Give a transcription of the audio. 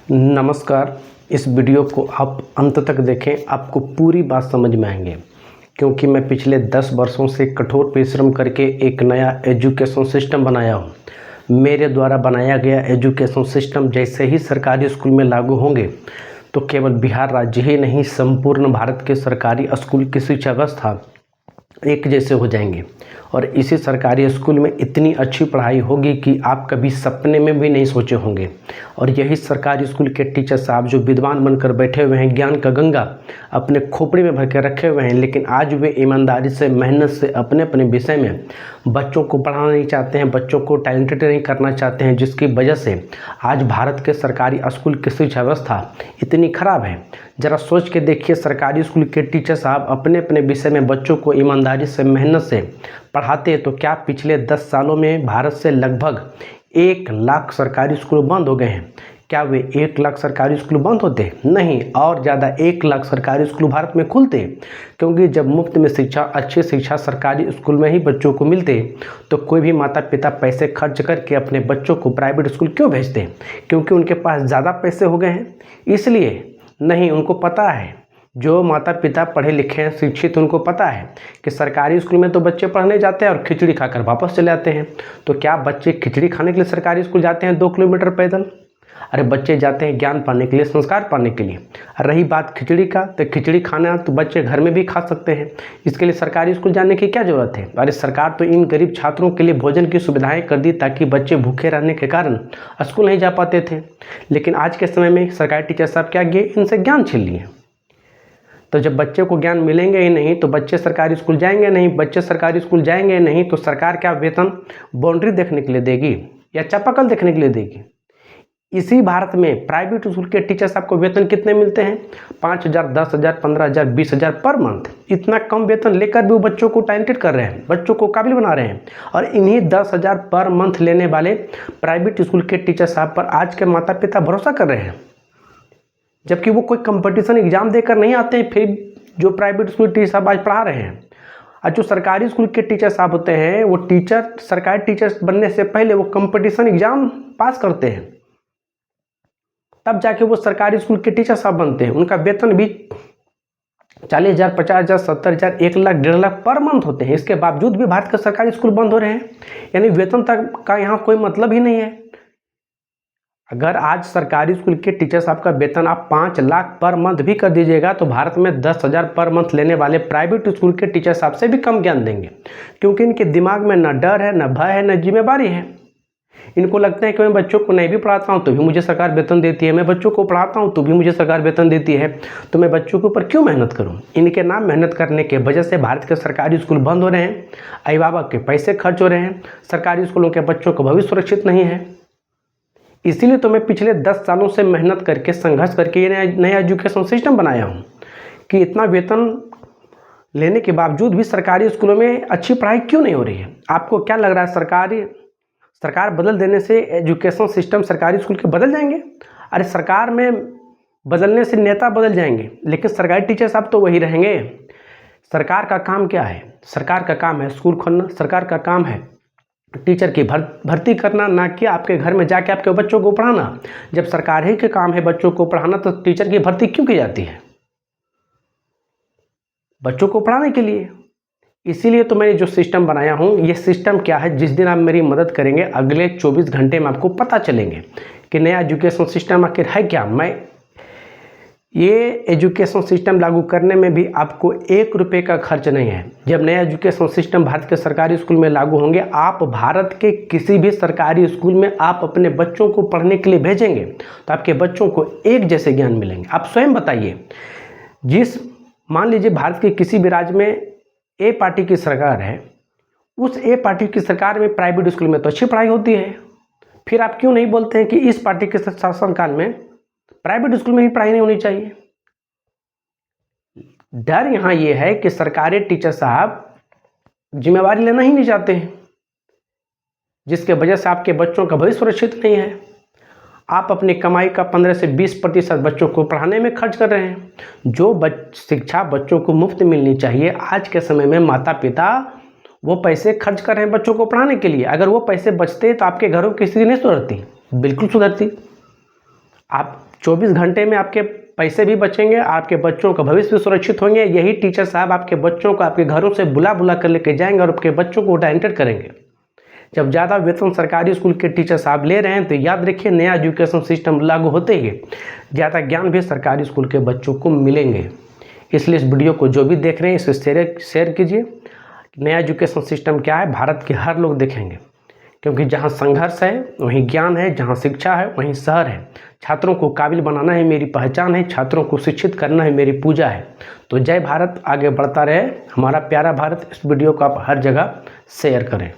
नमस्कार। इस वीडियो को आप अंत तक देखें, आपको पूरी बात समझ में आएंगे, क्योंकि मैं पिछले 10 वर्षों से कठोर परिश्रम करके एक नया एजुकेशन सिस्टम बनाया हूँ। मेरे द्वारा बनाया गया एजुकेशन सिस्टम जैसे ही सरकारी स्कूल में लागू होंगे तो केवल बिहार राज्य ही नहीं, संपूर्ण भारत के सरकारी स्कूल की शिक्षा व्यवस्था एक जैसे हो जाएंगे। और इसी सरकारी स्कूल में इतनी अच्छी पढ़ाई होगी कि आप कभी सपने में भी नहीं सोचे होंगे। और यही सरकारी स्कूल के टीचर साहब जो विद्वान बनकर बैठे हुए हैं, ज्ञान का गंगा अपने खोपड़ी में भर के रखे हुए हैं, लेकिन आज वे ईमानदारी से, मेहनत से अपने अपने विषय में बच्चों को पढ़ाना नहीं चाहते हैं, बच्चों को टैलेंटेड नहीं करना चाहते हैं, जिसकी वजह से आज भारत के सरकारी स्कूल की शिक्षा व्यवस्था इतनी खराब है। ज़रा सोच के देखिए, सरकारी स्कूल के टीचर साहब अपने अपने विषय में बच्चों को ईमानदारी से, मेहनत से पढ़ाते हैं तो क्या पिछले 10 सालों में भारत से लगभग 1 लाख सरकारी स्कूल बंद हो गए हैं? क्या वे 1 लाख सरकारी स्कूल बंद होते? नहीं, और ज़्यादा 1 लाख सरकारी स्कूल भारत में खुलते। क्योंकि जब मुफ्त में शिक्षा, अच्छी शिक्षा सरकारी स्कूल में ही बच्चों को मिलते तो कोई भी माता पिता पैसे खर्च करके अपने बच्चों को प्राइवेट स्कूल क्यों भेजते? क्योंकि उनके पास ज़्यादा पैसे हो गए हैं, इसलिए नहीं। उनको पता है, जो माता पिता पढ़े लिखे हैं, शिक्षित, उनको पता है कि सरकारी स्कूल में तो बच्चे पढ़ने जाते हैं और खिचड़ी खाकर वापस चले आते हैं। तो क्या बच्चे खिचड़ी खाने के लिए सरकारी स्कूल जाते हैं 2 किलोमीटर पैदल? अरे बच्चे जाते हैं ज्ञान पाने के लिए, संस्कार पाने के लिए। रही बात खिचड़ी का, तो खिचड़ी खाना तो बच्चे घर में भी खा सकते हैं, इसके लिए सरकारी स्कूल जाने की क्या ज़रूरत है? अरे सरकार तो इन गरीब छात्रों के लिए भोजन की सुविधाएं कर दी ताकि बच्चे भूखे रहने के कारण स्कूल नहीं जा पाते थे। लेकिन आज के समय में सरकारी टीचर साहब क्या किए? इनसे ज्ञान छीन लिए। तो जब बच्चे को ज्ञान मिलेंगे ही नहीं तो बच्चे सरकारी स्कूल जाएंगे नहीं, बच्चे सरकारी स्कूल जाएंगे नहीं तो सरकार क्या वेतन बाउंड्री देखने के लिए देगी या चापाकल देखने के लिए देगी? इसी भारत में प्राइवेट स्कूल के टीचर साहब को वेतन कितने मिलते हैं? 5,000, 10,000, 15,000, 20,000 पर मंथ। इतना कम वेतन लेकर भी वो बच्चों को टैलेंटेड कर रहे हैं, बच्चों को काबिल बना रहे हैं। और इन्हीं 10,000 पर मंथ लेने वाले प्राइवेट स्कूल के टीचर साहब पर आज के माता पिता भरोसा कर रहे हैं, जबकि वो कोई कंपटीशन एग्जाम देकर नहीं आते हैं। फिर जो प्राइवेट स्कूल टीचर साहब आज पढ़ा रहे हैं, और जो सरकारी स्कूल के टीचर साहब होते हैं, वो टीचर, सरकारी टीचर बनने से पहले वो कंपटीशन एग्जाम पास करते हैं, तब जाके वो सरकारी स्कूल के टीचर साहब बनते हैं। उनका वेतन भी 40,000, 50,000, 70,000, 1 लाख, 1.5 लाख पर मंथ होते हैं। इसके बावजूद भी भारत के सरकारी स्कूल बंद हो रहे हैं, यानी वेतन तक का यहाँ कोई मतलब ही नहीं है। अगर आज सरकारी स्कूल के टीचर साहब का वेतन आप 5 लाख पर मंथ भी कर दीजिएगा तो भारत में 10,000 पर मंथ लेने वाले प्राइवेट स्कूल के टीचर साहब से भी कम ज्ञान देंगे, क्योंकि इनके दिमाग में न डर है, न भय है, न जिम्मेवारी है। इनको लगता है कि मैं बच्चों को नहीं भी पढ़ाता हूँ तो भी मुझे सरकार वेतन देती है, मैं बच्चों को पढ़ाता हूँ तो भी मुझे सरकार वेतन देती है, तो मैं बच्चों के ऊपर क्यों मेहनत करूँ? इनके नाम मेहनत करने के वजह से भारत के सरकारी स्कूल बंद हो रहे हैं, अभिभावक के पैसे खर्च हो रहे हैं, सरकारी स्कूलों के बच्चों का भविष्य सुरक्षित नहीं है। इसीलिए तो मैं पिछले 10 सालों से मेहनत करके, संघर्ष करके ये नया एजुकेशन सिस्टम बनाया हूँ कि इतना वेतन लेने के बावजूद भी सरकारी स्कूलों में अच्छी पढ़ाई क्यों नहीं हो रही है? आपको क्या लग रहा है सरकार बदल देने से एजुकेशन सिस्टम सरकारी स्कूल के बदल जाएंगे? अरे सरकार में बदलने से नेता बदल जाएंगे, लेकिन सरकारी टीचर साहब तो वही रहेंगे। सरकार का काम क्या है? सरकार का काम है स्कूल खोलना, सरकार का काम है टीचर की भर्ती करना, ना कि आपके घर में जाके आपके बच्चों को पढ़ाना। जब सरकार ही के काम है बच्चों को पढ़ाना तो टीचर की भर्ती क्यों की जाती है? बच्चों को पढ़ाने के लिए। इसीलिए तो मैंने जो सिस्टम बनाया हूँ, ये सिस्टम क्या है, जिस दिन आप मेरी मदद करेंगे अगले 24 घंटे में आपको पता चलेंगे कि नया एजुकेशन सिस्टम आखिर है क्या। ये एजुकेशन सिस्टम लागू करने में भी आपको 1 रुपये का खर्च नहीं है। जब नया एजुकेशन सिस्टम भारत के सरकारी स्कूल में लागू होंगे, आप भारत के किसी भी सरकारी स्कूल में आप अपने बच्चों को पढ़ने के लिए भेजेंगे तो आपके बच्चों को एक जैसे ज्ञान मिलेंगे। आप स्वयं बताइए, मान लीजिए भारत के किसी भी राज्य में ए पार्टी की सरकार है, उस ए पार्टी की सरकार में प्राइवेट स्कूल में तो अच्छी पढ़ाई होती है, फिर आप क्यों नहीं बोलते हैं कि इस पार्टी के शासनकाल में प्राइवेट स्कूल में भी पढ़ाई नहीं होनी चाहिए? डर यहाँ ये है कि सरकारी टीचर साहब जिम्मेवारी लेना ही नहीं चाहते हैं, जिसके वजह से आपके बच्चों का भविष्य सुरक्षित नहीं है। आप अपनी कमाई का 15 से 20% बच्चों को पढ़ाने में खर्च कर रहे हैं। जो शिक्षा बच्चों को मुफ्त मिलनी चाहिए, आज के समय में माता पिता वो पैसे खर्च कर रहे हैं बच्चों को पढ़ाने के लिए। अगर वो पैसे बचते तो आपके घरों की स्थिति नहीं सुधरती? बिल्कुल सुधरती। आप 24 घंटे में आपके पैसे भी बचेंगे, आपके बच्चों का भविष्य भी सुरक्षित होंगे। यही टीचर साहब आपके बच्चों को आपके घरों से बुला बुला कर लेके जाएंगे और आपके बच्चों को ओरिएंटेड करेंगे। जब ज़्यादा वेतन सरकारी स्कूल के टीचर साहब ले रहे हैं तो याद रखिए, नया एजुकेशन सिस्टम लागू होते ही ज़्यादा ज्ञान भी सरकारी स्कूल के बच्चों को मिलेंगे। इसलिए इस वीडियो को जो भी देख रहे हैं इसे शेयर कीजिए। नया एजुकेशन सिस्टम क्या है भारत के हर लोग देखेंगे, क्योंकि जहाँ संघर्ष है वहीं ज्ञान है, जहाँ शिक्षा है वहीं शहर है। छात्रों को काबिल बनाना है मेरी पहचान है, छात्रों को शिक्षित करना है मेरी पूजा है। तो जय भारत, आगे बढ़ता रहे हमारा प्यारा भारत। इस वीडियो को आप हर जगह शेयर करें।